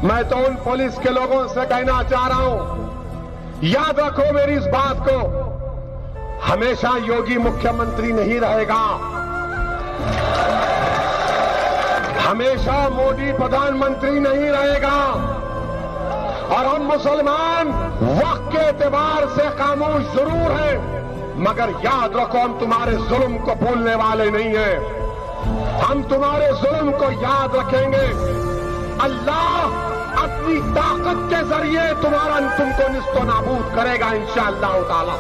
मैं तो उन पुलिस के लोगों से कहना चाह रहा हूं, याद रखो मेरी इस बात को, हमेशा योगी मुख्यमंत्री नहीं रहेगा, हमेशा मोदी प्रधानमंत्री नहीं रहेगा। और हम मुसलमान वक्त के एतबार से खामोश जरूर हैं, मगर याद रखो हम तुम्हारे जुल्म को भूलने वाले नहीं हैं। हम तुम्हारे जुल्म को याद रखेंगे। अल्लाह अपनी ताकत के जरिए तुमको निस्तो नाबूद करेगा इंशाअल्लाह ताला।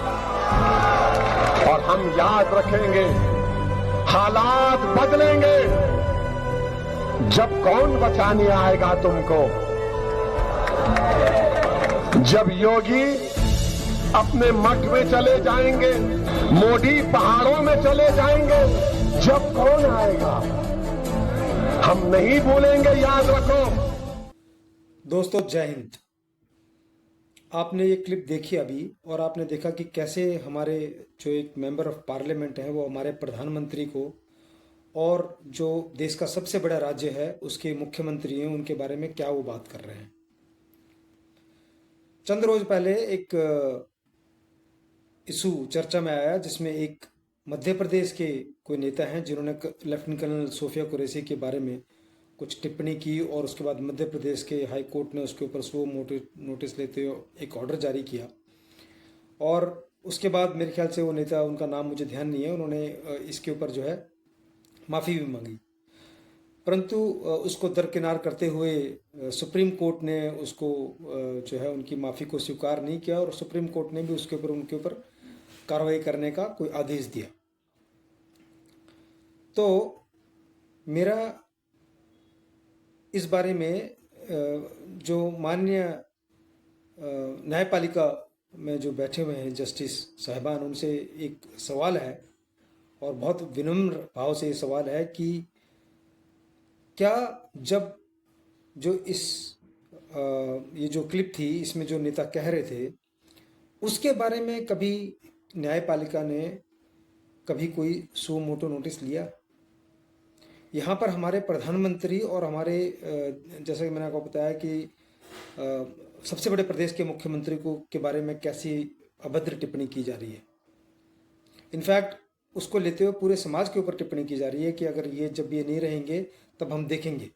और हम याद रखेंगे, हालात बदलेंगे। जब कौन बचाने आएगा तुमको? जब योगी अपने मठ में चले जाएंगे, मोदी पहाड़ों में चले जाएंगे, जब कौन आएगा? हम नहीं भूलेंगे, याद रखो। दोस्तों जय हिंद। आपने ये क्लिप देखी अभी, और आपने देखा कि कैसे हमारे जो एक मेंबर ऑफ पार्लियामेंट है वो हमारे प्रधानमंत्री को और जो देश का सबसे बड़ा राज्य है उसके मुख्यमंत्री हैं उनके बारे में क्या वो बात कर रहे हैं। चंद रोज पहले एक इशू चर्चा में आया जिसमें एक मध्य प्रदेश के कोई नेता हैं जिन्होंने लेफ्टिनेंट कर्नल सोफिया कुरैशी के बारे में कुछ टिप्पणी की, और उसके बाद मध्य प्रदेश के हाई कोर्ट ने उसके ऊपर स्लो नोटिस लेते हुए एक ऑर्डर जारी किया। और उसके बाद मेरे ख्याल से वो नेता, उनका नाम मुझे ध्यान नहीं है, उन्होंने इसके ऊपर जो है माफ़ी भी मांगी, परंतु उसको दरकिनार करते हुए सुप्रीम कोर्ट ने उसको जो है उनकी माफ़ी को स्वीकार नहीं किया, और सुप्रीम कोर्ट ने भी उनके ऊपर कार्रवाई करने का कोई आदेश दिया। तो मेरा इस बारे में जो माननीय न्यायपालिका में जो बैठे हुए हैं जस्टिस साहिबान, उनसे एक सवाल है, और बहुत विनम्र भाव से ये सवाल है कि क्या जब जो ये जो क्लिप थी इसमें जो नेता कह रहे थे उसके बारे में कभी न्यायपालिका ने कभी कोई सो मोटो नोटिस लिया? यहाँ पर हमारे प्रधानमंत्री और हमारे जैसा कि मैंने आपको बताया कि सबसे बड़े प्रदेश के मुख्यमंत्री के बारे में कैसी अभद्र टिप्पणी की जा रही है। इनफैक्ट उसको लेते हुए पूरे समाज के ऊपर टिप्पणी की जा रही है कि अगर जब ये नहीं रहेंगे तब हम देखेंगे,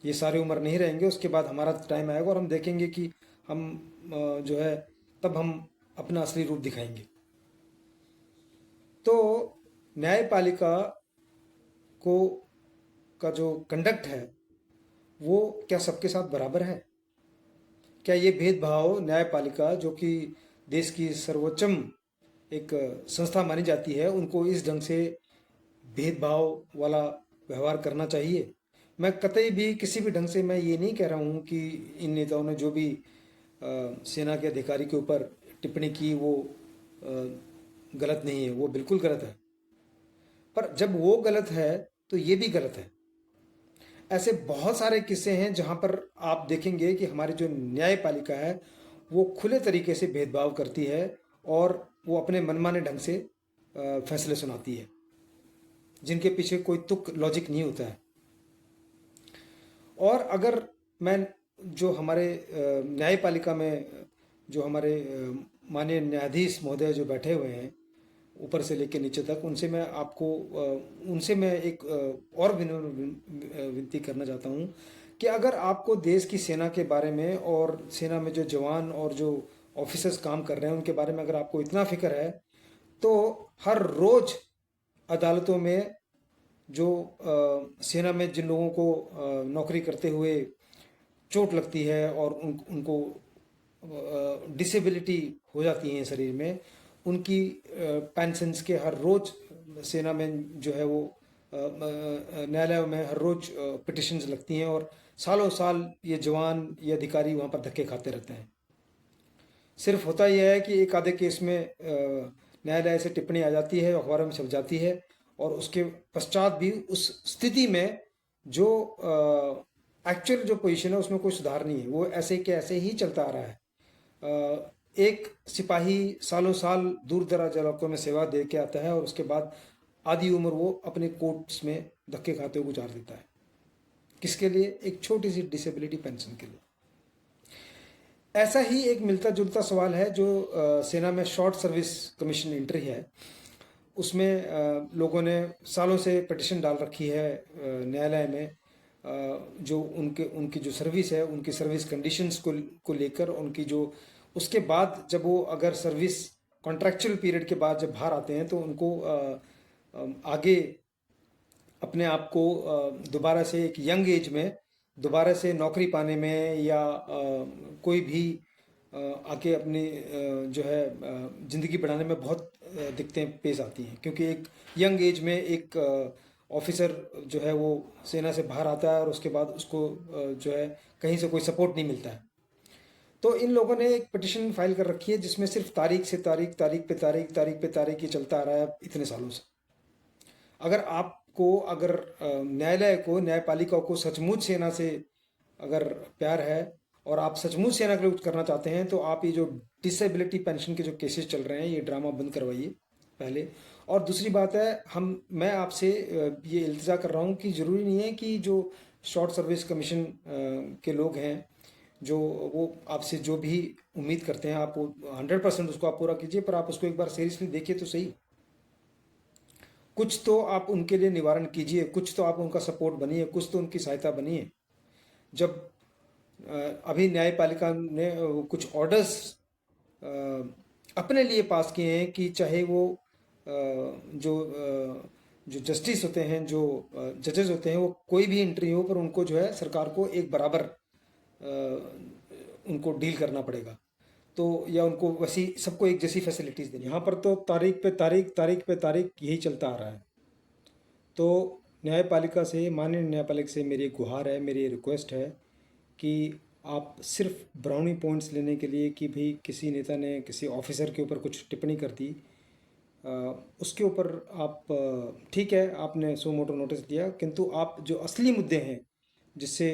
ये सारी उम्र नहीं रहेंगे, उसके बाद हमारा टाइम आएगा और हम देखेंगे कि हम जो है तब हम अपना असली रूप दिखाएंगे। तो न्यायपालिका का जो कंडक्ट है वो क्या सबके साथ बराबर है? क्या ये भेदभाव न्यायपालिका, जो कि देश की सर्वोच्चम एक संस्था मानी जाती है, उनको इस ढंग से भेदभाव वाला व्यवहार करना चाहिए? मैं कतई भी किसी भी ढंग से मैं ये नहीं कह रहा हूँ कि इन नेताओं ने जो भी सेना के अधिकारी के ऊपर टिप्पणी की वो गलत नहीं है, वो बिल्कुल गलत है, पर जब वो गलत है तो ये भी गलत है। ऐसे बहुत सारे किस्से हैं जहाँ पर आप देखेंगे कि हमारी जो न्यायपालिका है वो खुले तरीके से भेदभाव करती है और वो अपने मनमाने ढंग से फैसले सुनाती है जिनके पीछे कोई तुक लॉजिक नहीं होता है। और अगर मैं जो हमारे न्यायपालिका में जो हमारे माननीय न्यायाधीश महोदय जो बैठे हुए हैं ऊपर से लेकर नीचे तक, उनसे मैं एक और विनती करना चाहता हूं कि अगर आपको देश की सेना के बारे में और सेना में जो जवान और जो ऑफिसर्स काम कर रहे हैं उनके बारे में अगर आपको इतना फिक्र है, तो हर रोज अदालतों में जो सेना में जिन लोगों को नौकरी करते हुए चोट लगती है और उनको डिसेबिलिटी हो जाती है शरीर में, उनकी पेंशन्स के हर रोज सेना में जो है वो न्यायालयों में हर रोज पिटिशन्स लगती हैं और सालों साल ये जवान ये अधिकारी वहाँ पर धक्के खाते रहते हैं। सिर्फ होता यह है कि एक आधे केस में न्यायालय से टिप्पणी आ जाती है, अखबारों में छप जाती है, और उसके पश्चात भी उस स्थिति में जो एक्चुअल जो पोजीशन है उसमें कोई सुधार नहीं है, वो ऐसे के ऐसे ही चलता आ रहा है। एक सिपाही सालों साल दूर दराज इलाकों में सेवा दे के आता है और उसके बाद आधी उम्र वो अपने कोर्ट्स में धक्के खाते हुए गुजार देता है। किसके लिए? एक छोटी सी डिसेबिलिटी पेंशन के लिए। ऐसा ही एक मिलता जुलता सवाल है जो सेना में शॉर्ट सर्विस कमीशन एंट्री है, उसमें लोगों ने सालों से पिटिशन डाल रखी है न्यायालय में, जो उनकी जो सर्विस है, उनकी सर्विस कंडीशंस को लेकर, उनकी जो उसके बाद जब वो अगर सर्विस कॉन्ट्रैक्चुअल पीरियड के बाद जब बाहर आते हैं तो उनको आगे अपने आप को दोबारा से एक यंग एज में दोबारा से नौकरी पाने में या कोई भी आके अपनी जो है ज़िंदगी बढ़ाने में बहुत दिक्कतें पेश आती हैं, क्योंकि एक यंग एज में एक ऑफिसर जो है वो सेना से बाहर आता है और उसके बाद उसको जो है कहीं से कोई सपोर्ट नहीं मिलता है। तो इन लोगों ने एक पिटिशन फाइल कर रखी है जिसमें सिर्फ तारीख से तारीख, तारीख पे तारीख ये चलता आ रहा है इतने सालों से। अगर न्यायालय को, न्यायपालिका को सचमुच सेना से अगर प्यार है और आप सचमुच सेना के लिए कुछ करना चाहते हैं तो आप ये जो डिसेबिलिटी पेंशन के जो केसेस चल रहे हैं ये ड्रामा बंद करवाइए पहले। और दूसरी बात है, मैं आपसे ये इल्तिजा कर रहा हूँ कि ज़रूरी नहीं है कि जो शॉर्ट सर्विस कमीशन के लोग हैं जो वो आपसे जो भी उम्मीद करते हैं आप 100% उसको आप पूरा कीजिए, पर आप उसको एक बार सीरियसली देखिए तो सही। कुछ तो आप उनके लिए निवारण कीजिए, कुछ तो आप उनका सपोर्ट बनिए, कुछ तो उनकी सहायता बनिए। जब अभी न्यायपालिका ने कुछ ऑर्डर्स अपने लिए पास किए हैं कि चाहे वो जो जस्टिस होते हैं, जो जजेस होते हैं, वो कोई भी एंट्री हो पर उनको जो है सरकार को एक बराबर उनको डील करना पड़ेगा, तो या उनको वैसी सबको एक जैसी फैसिलिटीज़ देनी। यहाँ पर तो तारीख पे तारीख यही चलता आ रहा है। तो न्यायपालिका से, माननीय न्यायपालिका से मेरी एक गुहार है, मेरी रिक्वेस्ट है कि आप सिर्फ ब्राउनी पॉइंट्स लेने के लिए कि भाई किसी नेता ने किसी ऑफिसर के ऊपर कुछ टिप्पणी कर दी, उसके ऊपर आप ठीक है आपने सो मोटो नोटिस दिया, किंतु आप जो असली मुद्दे हैं जिससे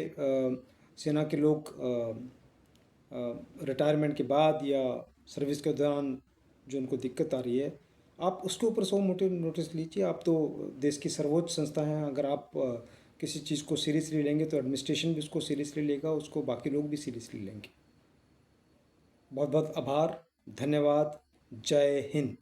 सेना के लोग रिटायरमेंट के बाद या सर्विस के दौरान जो उनको दिक्कत आ रही है, आप उसके ऊपर सो मोटो नोटिस लीजिए। आप तो देश की सर्वोच्च संस्था हैं, अगर आप किसी चीज़ को सीरियसली लेंगे तो एडमिनिस्ट्रेशन भी उसको सीरियसली लेगा, उसको बाकी लोग भी सीरियसली लेंगे। बहुत बहुत आभार, धन्यवाद, जय हिंद।